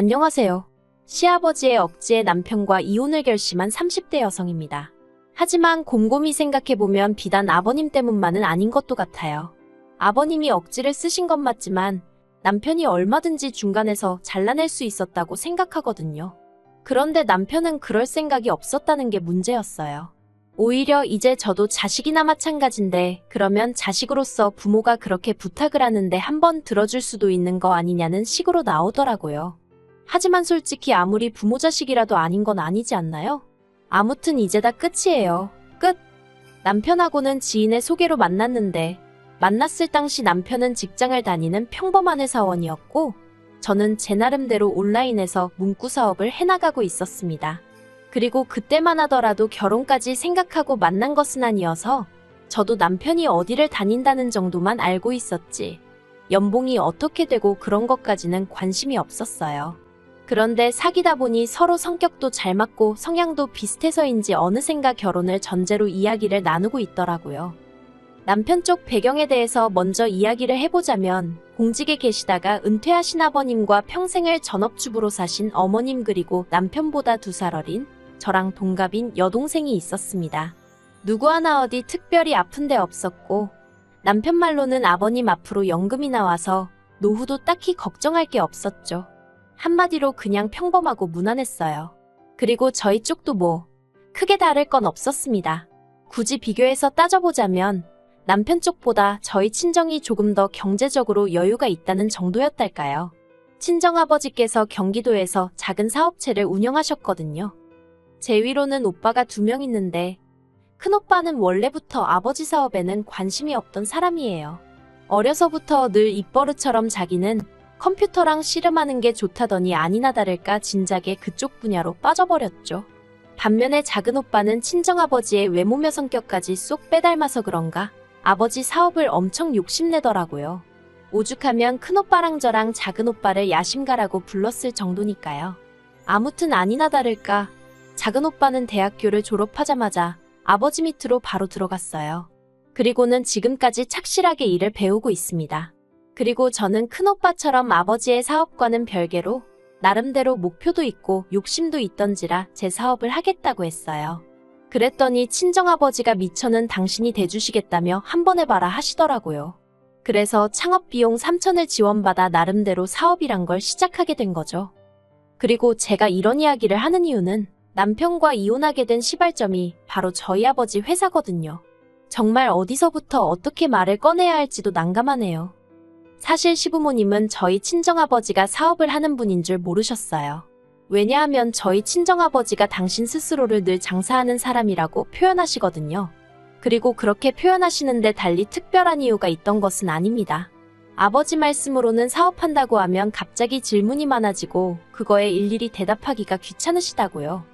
안녕하세요. 시아버지의 억지에 남편과 이혼을 결심한 30대 여성입니다. 하지만 곰곰이 생각해보면 비단 아버님 때문만은 아닌 것도 같아요. 아버님이 억지를 쓰신 건 맞지만 남편이 얼마든지 중간에서 잘라낼 수 있었다고 생각하거든요. 그런데 남편은 그럴 생각이 없었다는 게 문제였어요. 오히려 이제 저도 자식이나 마찬가지인데 그러면 자식으로서 부모가 그렇게 부탁을 하는데 한번 들어줄 수도 있는 거 아니냐는 식으로 나오더라고요. 하지만 솔직히 아무리 부모 자식이라도 아닌 건 아니지 않나요? 아무튼 이제 다 끝이에요. 끝! 남편하고는 지인의 소개로 만났는데 만났을 당시 남편은 직장을 다니는 평범한 회사원이었고 저는 제 나름대로 온라인에서 문구 사업을 해나가고 있었습니다. 그리고 그때만 하더라도 결혼까지 생각하고 만난 것은 아니어서 저도 남편이 어디를 다닌다는 정도만 알고 있었지 연봉이 어떻게 되고 그런 것까지는 관심이 없었어요. 그런데 사귀다 보니 서로 성격도 잘 맞고 성향도 비슷해서인지 어느샌가 결혼을 전제로 이야기를 나누고 있더라고요. 남편 쪽 배경에 대해서 먼저 이야기를 해보자면 공직에 계시다가 은퇴하신 아버님과 평생을 전업주부로 사신 어머님 그리고 남편보다 2살 어린 저랑 동갑인 여동생이 있었습니다. 누구 하나 어디 특별히 아픈 데 없었고 남편 말로는 아버님 앞으로 연금이 나와서 노후도 딱히 걱정할 게 없었죠. 한마디로 그냥 평범하고 무난했어요. 그리고 저희 쪽도 뭐 크게 다를 건 없었습니다. 굳이 비교해서 따져보자면 남편 쪽보다 저희 친정이 조금 더 경제적으로 여유가 있다는 정도였달까요. 친정아버지께서 경기도에서 작은 사업체를 운영하셨거든요. 제 위로는 오빠가 2명 있는데 큰오빠는 원래부터 아버지 사업에는 관심이 없던 사람이에요. 어려서부터 늘 입버릇처럼 자기는 컴퓨터랑 씨름하는 게 좋다더니 아니나 다를까 진작에 그쪽 분야로 빠져버렸죠. 반면에 작은 오빠는 친정아버지의 외모며 성격까지 쏙 빼닮아서 그런가 아버지 사업을 엄청 욕심내더라고요. 오죽하면 큰오빠랑 저랑 작은 오빠를 야심가라고 불렀을 정도니까요. 아무튼 아니나 다를까 작은 오빠는 대학교를 졸업하자마자 아버지 밑으로 바로 들어갔어요. 그리고는 지금까지 착실하게 일을 배우고 있습니다. 그리고 저는 큰오빠처럼 아버지의 사업과는 별개로 나름대로 목표도 있고 욕심도 있던지라 제 사업을 하겠다고 했어요. 그랬더니 친정아버지가 미처는 당신이 대주시겠다며 한번 해봐라 하시더라고요. 그래서 창업비용 3천을 지원받아 나름대로 사업이란 걸 시작하게 된 거죠. 그리고 제가 이런 이야기를 하는 이유는 남편과 이혼하게 된 시발점이 바로 저희 아버지 회사거든요. 정말 어디서부터 어떻게 말을 꺼내야 할지도 난감하네요. 사실 시부모님은 저희 친정아버지가 사업을 하는 분인 줄 모르셨어요. 왜냐하면 저희 친정아버지가 당신 스스로를 늘 장사하는 사람이라고 표현하시거든요. 그리고 그렇게 표현하시는데 달리 특별한 이유가 있던 것은 아닙니다. 아버지 말씀으로는 사업한다고 하면 갑자기 질문이 많아지고 그거에 일일이 대답하기가 귀찮으시다고요.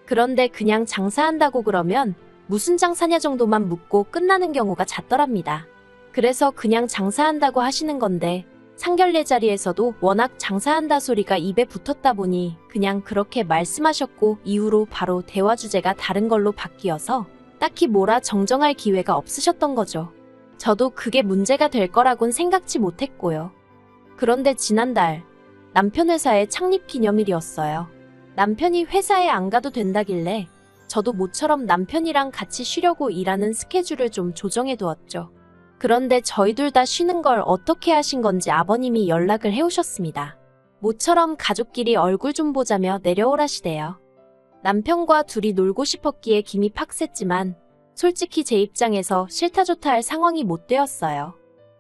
그런데 그냥 장사한다고 그러면 무슨 장사냐 정도만 묻고 끝나는 경우가 잦더랍니다. 그래서 그냥 장사한다고 하시는 건데 상견례 자리에서도 워낙 장사한다 소리가 입에 붙었다 보니 그냥 그렇게 말씀하셨고 이후로 바로 대화 주제가 다른 걸로 바뀌어서 딱히 뭐라 정정할 기회가 없으셨던 거죠. 저도 그게 문제가 될 거라곤 생각지 못했고요. 그런데 지난달 남편 회사의 창립 기념일이었어요. 남편이 회사에 안 가도 된다길래 저도 모처럼 남편이랑 같이 쉬려고 일하는 스케줄을 좀 조정해 두었죠. 그런데 저희 둘 다 쉬는 걸 어떻게 하신 건지 아버님이 연락을 해오셨습니다. 모처럼 가족끼리 얼굴 좀 보자며 내려오라시대요. 남편과 둘이 놀고 싶었기에 김이 팍셌지만 솔직히 제 입장에서 싫다 좋다 할 상황이 못 되었어요.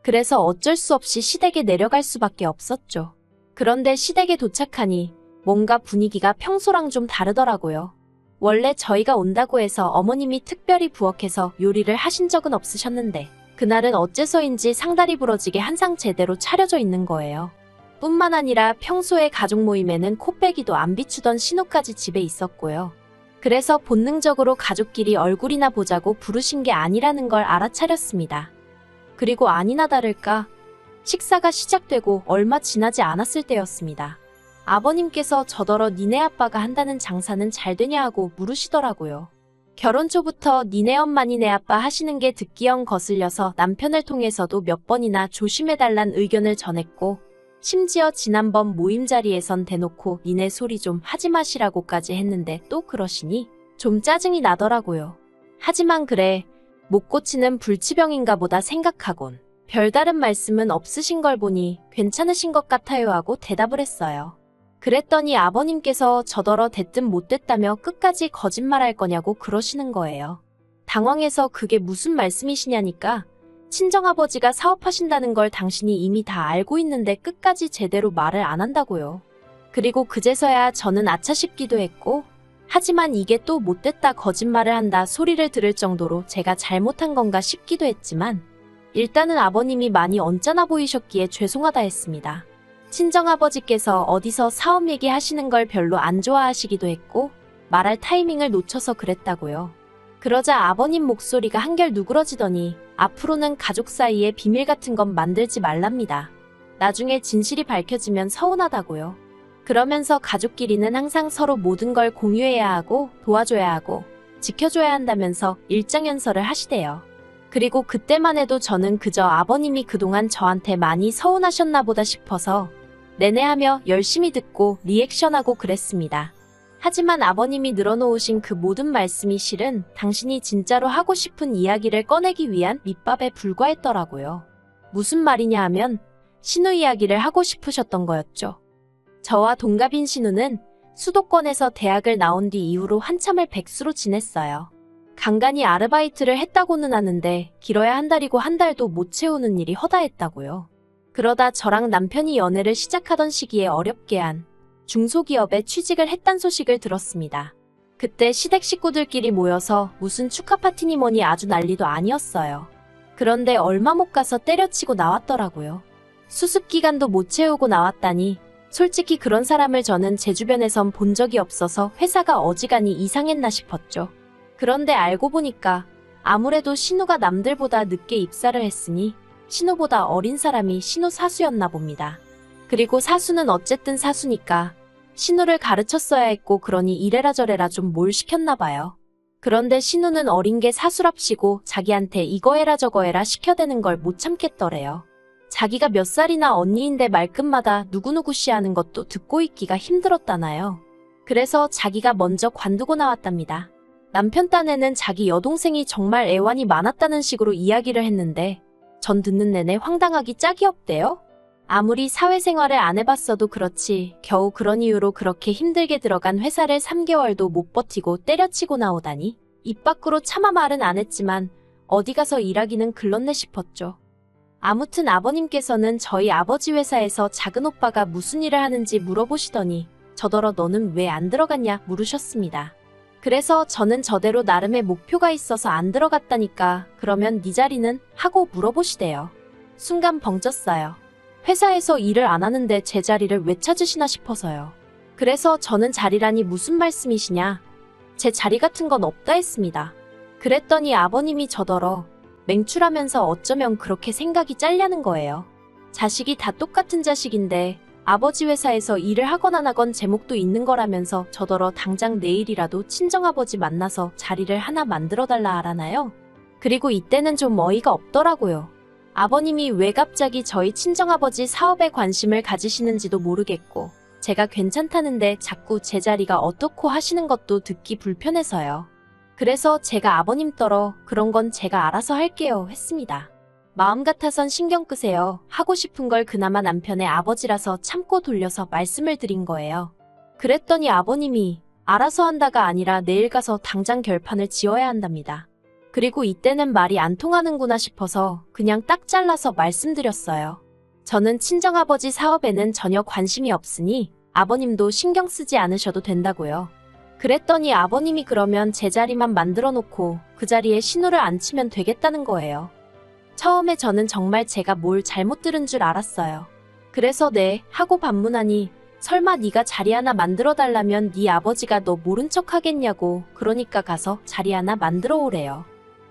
그래서 어쩔 수 없이 시댁에 내려갈 수밖에 없었죠. 그런데 시댁에 도착하니 뭔가 분위기가 평소랑 좀 다르더라고요. 원래 저희가 온다고 해서 어머님이 특별히 부엌에서 요리를 하신 적은 없으셨는데 그날은 어째서인지 상다리 부러지게 한상 제대로 차려져 있는 거예요. 뿐만 아니라 평소에 가족 모임에는 코빼기도 안 비추던 신우까지 집에 있었고요. 그래서 본능적으로 가족끼리 얼굴이나 보자고 부르신 게 아니라는 걸 알아차렸습니다. 그리고 아니나 다를까 식사가 시작되고 얼마 지나지 않았을 때였습니다. 아버님께서 저더러 니네 아빠가 한다는 장사는 잘 되냐 하고 물으시더라고요. 결혼 초부터 니네 엄마 니네 아빠 하시는 게 듣기영 거슬려서 남편을 통해서도 몇 번이나 조심해달란 의견을 전했고 심지어 지난번 모임 자리에선 대놓고 니네 소리 좀 하지 마시라고까지 했는데 또 그러시니 좀 짜증이 나더라고요. 하지만 그래, 못 고치는 불치병인가 보다 생각하곤 별다른 말씀은 없으신 걸 보니 괜찮으신 것 같아요 하고 대답을 했어요. 그랬더니 아버님께서 저더러 됐든 못됐다며 끝까지 거짓말할 거냐고 그러시는 거예요. 당황해서 그게 무슨 말씀이시냐니까 친정아버지가 사업하신다는 걸 당신이 이미 다 알고 있는데 끝까지 제대로 말을 안 한다고요. 그리고 그제서야 저는 아차 싶기도 했고 하지만 이게 또 못됐다 거짓말을 한다 소리를 들을 정도로 제가 잘못한 건가 싶기도 했지만 일단은 아버님이 많이 언짢아 보이셨기에 죄송하다 했습니다. 친정아버지께서 어디서 사업 얘기하시는 걸 별로 안 좋아하시기도 했고 말할 타이밍을 놓쳐서 그랬다고요. 그러자 아버님 목소리가 한결 누그러지더니 앞으로는 가족 사이에 비밀 같은 건 만들지 말랍니다. 나중에 진실이 밝혀지면 서운하다고요. 그러면서 가족끼리는 항상 서로 모든 걸 공유해야 하고 도와줘야 하고 지켜줘야 한다면서 일장연설을 하시대요. 그리고 그때만 해도 저는 그저 아버님이 그동안 저한테 많이 서운하셨나 보다 싶어서 내내하며 열심히 듣고 리액션하고 그랬습니다. 하지만 아버님이 늘어놓으신 그 모든 말씀이 실은 당신이 진짜로 하고 싶은 이야기를 꺼내기 위한 밑밥에 불과했더라고요. 무슨 말이냐 하면 신우 이야기를 하고 싶으셨던 거였죠. 저와 동갑인 신우는 수도권에서 대학을 나온 뒤 이후로 한참을 백수로 지냈어요. 간간히 아르바이트를 했다고는 하는데 길어야 한 달이고 한 달도 못 채우는 일이 허다했다고요. 그러다 저랑 남편이 연애를 시작하던 시기에 어렵게 한 중소기업에 취직을 했단 소식을 들었습니다. 그때 시댁 식구들끼리 모여서 무슨 축하 파티니 뭐니 아주 난리도 아니었어요. 그런데 얼마 못 가서 때려치고 나왔더라고요. 수습기간도 못 채우고 나왔다니 솔직히 그런 사람을 저는 제 주변에선 본 적이 없어서 회사가 어지간히 이상했나 싶었죠. 그런데 알고 보니까 아무래도 신우가 남들보다 늦게 입사를 했으니 신우보다 어린 사람이 신우 사수였나 봅니다. 그리고 사수는 어쨌든 사수니까 신우를 가르쳤어야 했고 그러니 이래라 저래라 좀 뭘 시켰나 봐요. 그런데 신우는 어린 게 사수랍시고 자기한테 이거 해라 저거 해라 시켜대는 걸 못 참겠더래요. 자기가 몇 살이나 언니인데 말끝마다 누구누구 씨 하는 것도 듣고 있기가 힘들었다나요. 그래서 자기가 먼저 관두고 나왔답니다. 남편 딴에는 자기 여동생이 정말 애완이 많았다는 식으로 이야기를 했는데 전 듣는 내내 황당하기 짝이 없대요. 아무리 사회생활을 안 해봤어도 그렇지 겨우 그런 이유로 그렇게 힘들게 들어간 회사를 3개월도 못 버티고 때려치고 나오다니 입 밖으로 차마 말은 안 했지만 어디 가서 일하기는 글렀네 싶었죠. 아무튼 아버님께서는 저희 아버지 회사에서 작은 오빠가 무슨 일을 하는지 물어보시더니 저더러 너는 왜 안 들어갔냐 물으셨습니다. 그래서 저는 저대로 나름의 목표가 있어서 안 들어갔다니까 그러면 네 자리는? 하고 물어보시대요. 순간 벙쪘어요. 회사에서 일을 안 하는데 제 자리를 왜 찾으시나 싶어서요. 그래서 저는 자리라니 무슨 말씀이시냐. 제 자리 같은 건 없다 했습니다. 그랬더니 아버님이 저더러 맹출하면서 어쩌면 그렇게 생각이 짤려는 거예요. 자식이 다 똑같은 자식인데 아버지 회사에서 일을 하건 안 하건 제목도 있는 거라면서 저더러 당장 내일이라도 친정아버지 만나서 자리를 하나 만들어달라 하라나요? 그리고 이때는 좀 어이가 없더라고요. 아버님이 왜 갑자기 저희 친정아버지 사업에 관심을 가지시는지도 모르겠고 제가 괜찮다는데 자꾸 제 자리가 어떻고 하시는 것도 듣기 불편해서요. 그래서 제가 아버님 떨어 그런 건 제가 알아서 할게요 했습니다. 마음 같아선 신경 끄세요 하고 싶은 걸 그나마 남편의 아버지라서 참고 돌려서 말씀을 드린 거예요. 그랬더니 아버님이 알아서 한다가 아니라 내일 가서 당장 결판을 지어야 한답니다. 그리고 이때는 말이 안 통하는구나 싶어서 그냥 딱 잘라서 말씀드렸어요. 저는 친정아버지 사업에는 전혀 관심이 없으니 아버님도 신경 쓰지 않으셔도 된다고요. 그랬더니 아버님이 그러면 제 자리만 만들어 놓고 그 자리에 신우를 앉히면 되겠다는 거예요. 처음에 저는 정말 제가 뭘 잘못 들은 줄 알았어요. 그래서 네 하고 반문하니 설마 네가 자리 하나 만들어 달라면 네 아버지가 너 모른 척 하겠냐고 그러니까 가서 자리 하나 만들어 오래요.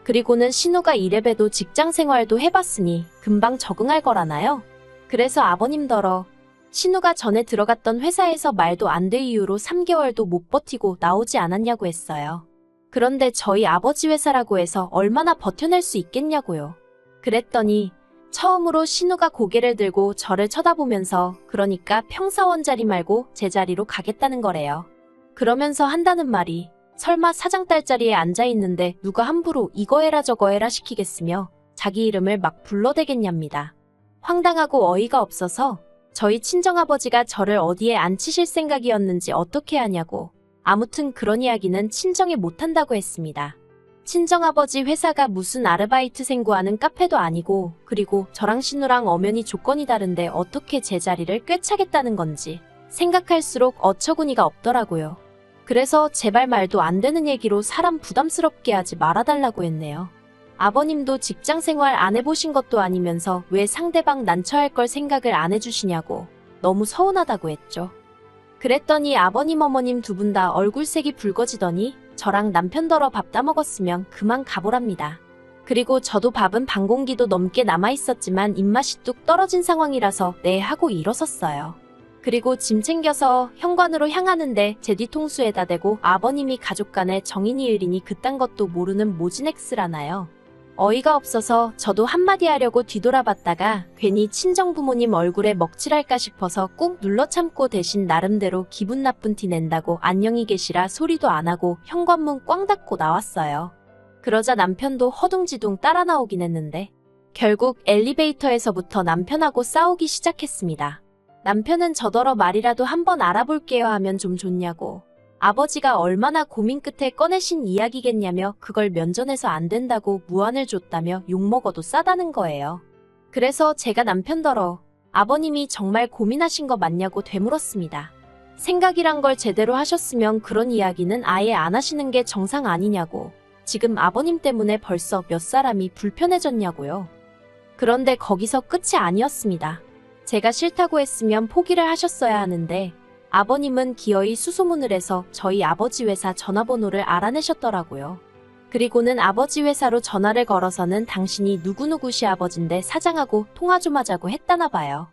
그리고는 신우가 이래봬도 직장 생활도 해봤으니 금방 적응할 거라나요? 그래서 아버님더러 신우가 전에 들어갔던 회사에서 말도 안 될 이유로 3개월도 못 버티고 나오지 않았냐고 했어요. 그런데 저희 아버지 회사라고 해서 얼마나 버텨낼 수 있겠냐고요. 그랬더니 처음으로 신우가 고개를 들고 저를 쳐다보면서 그러니까 평사원 자리 말고 제 자리로 가겠다는 거래요. 그러면서 한다는 말이 설마 사장딸 자리에 앉아있는데 누가 함부로 이거 해라 저거 해라 시키겠으며 자기 이름을 막 불러대겠냐입니다. 황당하고 어이가 없어서 저희 친정아버지가 저를 어디에 앉히실 생각이었는지 어떻게 하냐고 아무튼 그런 이야기는 친정에 못한다고 했습니다. 친정아버지 회사가 무슨 아르바이트생 구하는 카페도 아니고 그리고 저랑 신우랑 엄연히 조건이 다른데 어떻게 제 자리를 꿰차겠다는 건지 생각할수록 어처구니가 없더라고요. 그래서 제발 말도 안 되는 얘기로 사람 부담스럽게 하지 말아달라고 했네요. 아버님도 직장생활 안 해보신 것도 아니면서 왜 상대방 난처할 걸 생각을 안 해주시냐고 너무 서운하다고 했죠. 그랬더니 아버님 어머님 두 분 다 얼굴색이 붉어지더니 저랑 남편더러 밥 다 먹었으면 그만 가보랍니다. 그리고 저도 밥은 반 공기도 넘게 남아있었지만 입맛이 뚝 떨어진 상황이라서 네 하고 일어섰어요. 그리고 짐 챙겨서 현관으로 향하는데 제 뒤통수에다 대고 아버님이 가족 간에 정인이 을이니 그딴 것도 모르는 모진엑스라나요. 어이가 없어서 저도 한마디 하려고 뒤돌아봤다가 괜히 친정부모님 얼굴에 먹칠할까 싶어서 꾹 눌러 참고 대신 나름대로 기분 나쁜 티 낸다고 안녕히 계시라 소리도 안 하고 현관문 꽝 닫고 나왔어요. 그러자 남편도 허둥지둥 따라 나오긴 했는데 결국 엘리베이터에서부터 남편하고 싸우기 시작했습니다. 남편은 저더러 말이라도 한번 알아볼게요 하면 좀 좋냐고 아버지가 얼마나 고민 끝에 꺼내신 이야기겠냐며 그걸 면전에서 안 된다고 무안을 줬다며 욕먹어도 싸다는 거예요. 그래서 제가 남편더러 아버님이 정말 고민하신 거 맞냐고 되물었습니다. 생각이란 걸 제대로 하셨으면 그런 이야기는 아예 안 하시는 게 정상 아니냐고 지금 아버님 때문에 벌써 몇 사람이 불편해졌냐고요. 그런데 거기서 끝이 아니었습니다. 제가 싫다고 했으면 포기를 하셨어야 하는데 아버님은 기어이 수소문을 해서 저희 아버지 회사 전화번호를 알아내셨더라고요. 그리고는 아버지 회사로 전화를 걸어서는 당신이 누구누구 시아버지인데 사장하고 통화 좀 하자고 했다나 봐요.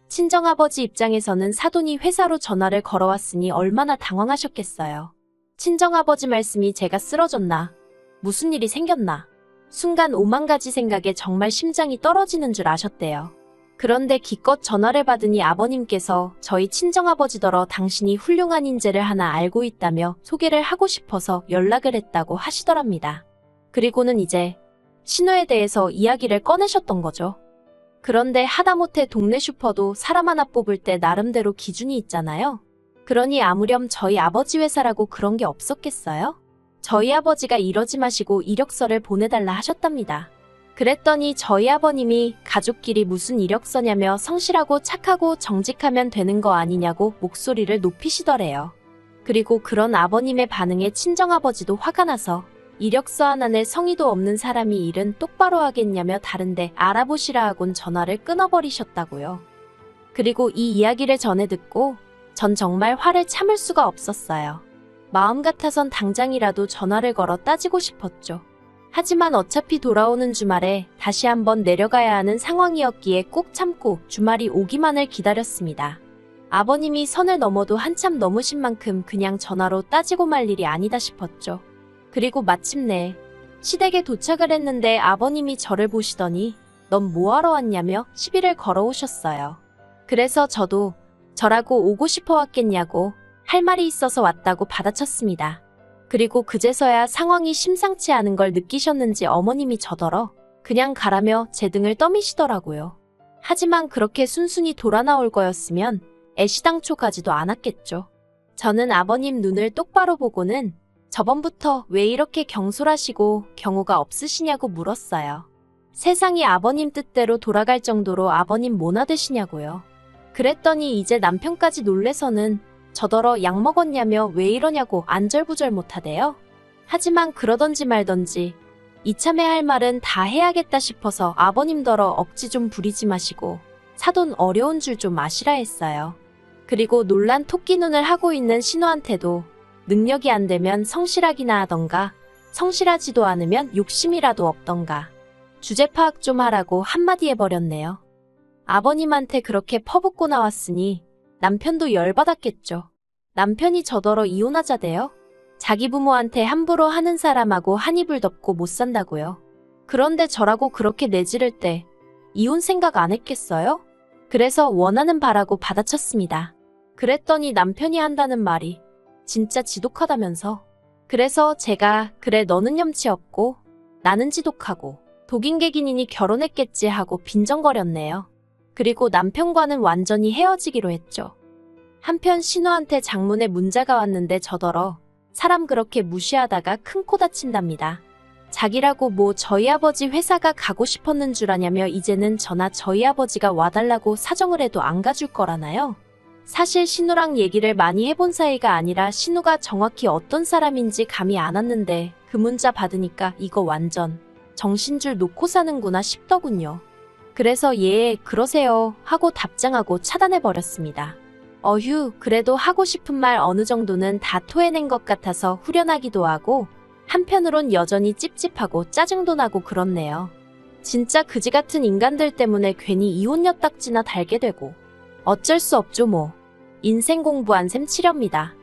친정아버지 입장에서는 사돈이 회사로 전화를 걸어왔으니 얼마나 당황하셨겠어요. 친정아버지 말씀이 제가 쓰러졌나? 무슨 일이 생겼나? 순간 오만 가지 생각에 정말 심장이 떨어지는 줄 아셨대요. 그런데 기껏 전화를 받으니 아버님께서 저희 친정아버지더러 당신이 훌륭한 인재를 하나 알고 있다며 소개를 하고 싶어서 연락을 했다고 하시더랍니다. 그리고는 이제 신우에 대해서 이야기를 꺼내셨던 거죠. 그런데 하다못해 동네 슈퍼도 사람 하나 뽑을 때 나름대로 기준이 있잖아요. 그러니 아무렴 저희 아버지 회사라고 그런 게 없었겠어요? 저희 아버지가 이러지 마시고 이력서를 보내달라 하셨답니다. 그랬더니 저희 아버님이 가족끼리 무슨 이력서냐며 성실하고 착하고 정직하면 되는 거 아니냐고 목소리를 높이시더래요. 그리고 그런 아버님의 반응에 친정아버지도 화가 나서 이력서 하나에 성의도 없는 사람이 일은 똑바로 하겠냐며 다른데 알아보시라 하곤 전화를 끊어버리셨다고요. 그리고 이 이야기를 전해 듣고 전 정말 화를 참을 수가 없었어요. 마음 같아선 당장이라도 전화를 걸어 따지고 싶었죠. 하지만 어차피 돌아오는 주말에 다시 한번 내려가야 하는 상황이었기에 꾹 참고 주말이 오기만을 기다렸습니다. 아버님이 선을 넘어도 한참 넘으신 만큼 그냥 전화로 따지고 말 일이 아니다 싶었죠. 그리고 마침내 시댁에 도착을 했는데 아버님이 저를 보시더니 넌 뭐하러 왔냐며 시비를 걸어오셨어요. 그래서 저도 저라고 오고 싶어 왔겠냐고 할 말이 있어서 왔다고 받아쳤습니다. 그리고 그제서야 상황이 심상치 않은 걸 느끼셨는지 어머님이 저더러 그냥 가라며 제 등을 떠미시더라고요. 하지만 그렇게 순순히 돌아 나올 거였으면 애시당초 가지도 않았겠죠. 저는 아버님 눈을 똑바로 보고는 저번부터 왜 이렇게 경솔하시고 경우가 없으시냐고 물었어요. 세상이 아버님 뜻대로 돌아갈 정도로 아버님 뭐나 되시냐고요. 그랬더니 이제 남편까지 놀래서는 저더러 약 먹었냐며 왜 이러냐고 안절부절 못하대요. 하지만 그러던지 말던지 이참에 할 말은 다 해야겠다 싶어서 아버님더러 억지 좀 부리지 마시고 사돈 어려운 줄 좀 아시라 했어요. 그리고 놀란 토끼 눈을 하고 있는 신우한테도 능력이 안 되면 성실하기나 하던가 성실하지도 않으면 욕심이라도 없던가 주제 파악 좀 하라고 한마디 해버렸네요. 아버님한테 그렇게 퍼붓고 나왔으니 남편도 열받았겠죠. 남편이 저더러 이혼하자대요. 자기 부모한테 함부로 하는 사람하고 한 입을 덮고 못 산다고요. 그런데 저라고 그렇게 내지를 때 이혼 생각 안 했겠어요? 그래서 원하는 바라고 받아쳤습니다. 그랬더니 남편이 한다는 말이 진짜 지독하다면서. 그래서 제가 그래 너는 염치 없고 나는 지독하고 독인객인이니 결혼했겠지 하고 빈정거렸네요. 그리고 남편과는 완전히 헤어지기로 했죠. 한편 신우한테 장문의 문자가 왔는데 저더러 사람 그렇게 무시하다가 큰 코 다친답니다. 자기라고 뭐 저희 아버지 회사가 가고 싶었는 줄 아냐며 이제는 저나 저희 아버지가 와달라고 사정을 해도 안 가줄 거라나요? 사실 신우랑 얘기를 많이 해본 사이가 아니라 신우가 정확히 어떤 사람인지 감이 안 왔는데 그 문자 받으니까 이거 완전 정신줄 놓고 사는구나 싶더군요. 그래서 예, 그러세요 하고 답장하고 차단해버렸습니다. 어휴, 그래도 하고 싶은 말 어느 정도는 다 토해낸 것 같아서 후련하기도 하고 한편으론 여전히 찝찝하고 짜증도 나고 그렇네요. 진짜 그지 같은 인간들 때문에 괜히 이혼녀 딱지나 달게 되고 어쩔 수 없죠 뭐. 인생 공부한 셈 치렵니다.